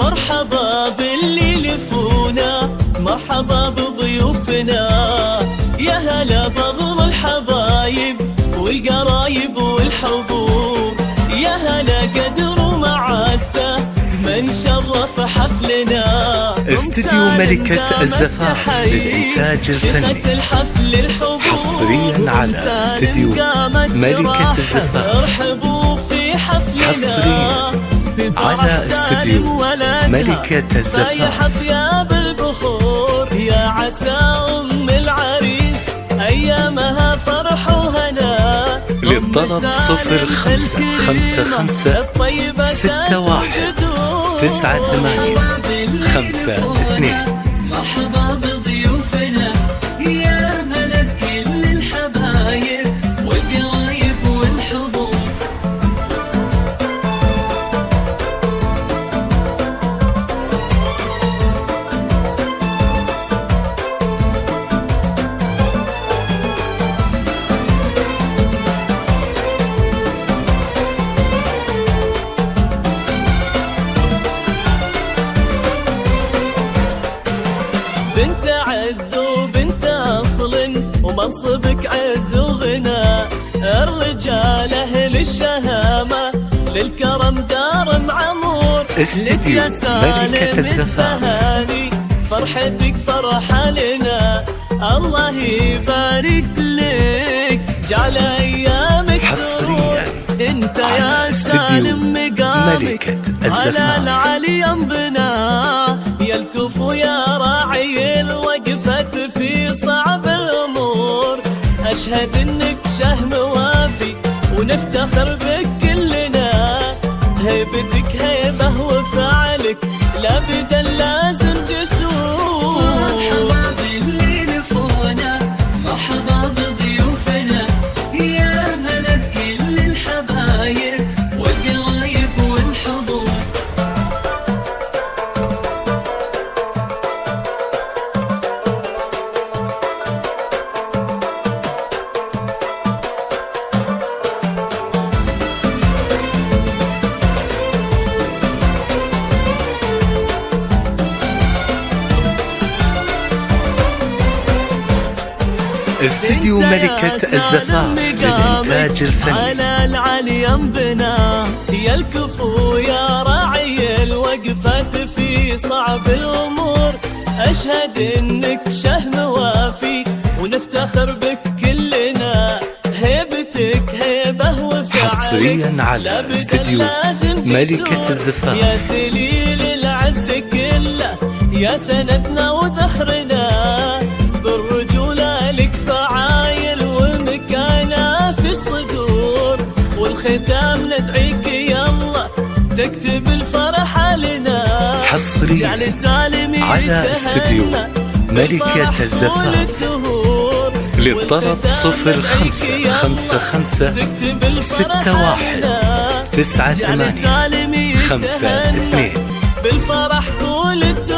مرحبا باللي لفونا، مرحبا بضيوفنا، يا هلا بغر الحبايب والقرايب والحبوب، يا هلا قدر ومعزة من شرف حفلنا. استديو ملكة الزفاف للإنتاج الفني، حصريا على استديو ملكة الزفاف، ارحبوا في حفلنا، حصريا على استديو ملكة الزفاف. ثياب البخور يا عسى أم العريس أيامها فرح وهنا. للطلب 0555619852. مرحبا بضيوفنا، يا هلا بكل الحبايب والقرايب والحضور. بنت عز وبنت أصل ومنصبك عز وغنى، الرجال أهل الشهامة للكرم دار معمور. استديو ملكة الزفاف، فرحتك فرحة لنا، الله يبارك لك جعل أيامك حصريا انت يا سالم مقامك على العلي ينبنا، يا الكفو يا راعي الوقفة في صعب الأمور. أشهد إنك شهم وافي ونفتخر بك كلنا، هيبتك هيبة وفعلك لابدا لازم جسور. مرحبا باللي لفونا، مرحبا بضيوفنا، يا هلا بكل الحبايب والقرايب والحضور. استديو ملكة الزفاف للإنتاج الفني، على العلي ينبنا، يا الكفو يا راعي الوقفة في صعب الأمور. أشهد إنك شهم وافي ونفتخر بك كلنا، هيبتك هيبة وفعلك حصريا على استديو ملكة الزفاف. يا سليل العز كله، يا سندنا وذخرنا، بالرجولة لك فعايل ومكانة في الصدور. والختام ندعيك يلا تكتب الفرحة لنا، حصريا على استديو ملكة الزفاف. للطلب 0555619852. بالفرح طول الدهور.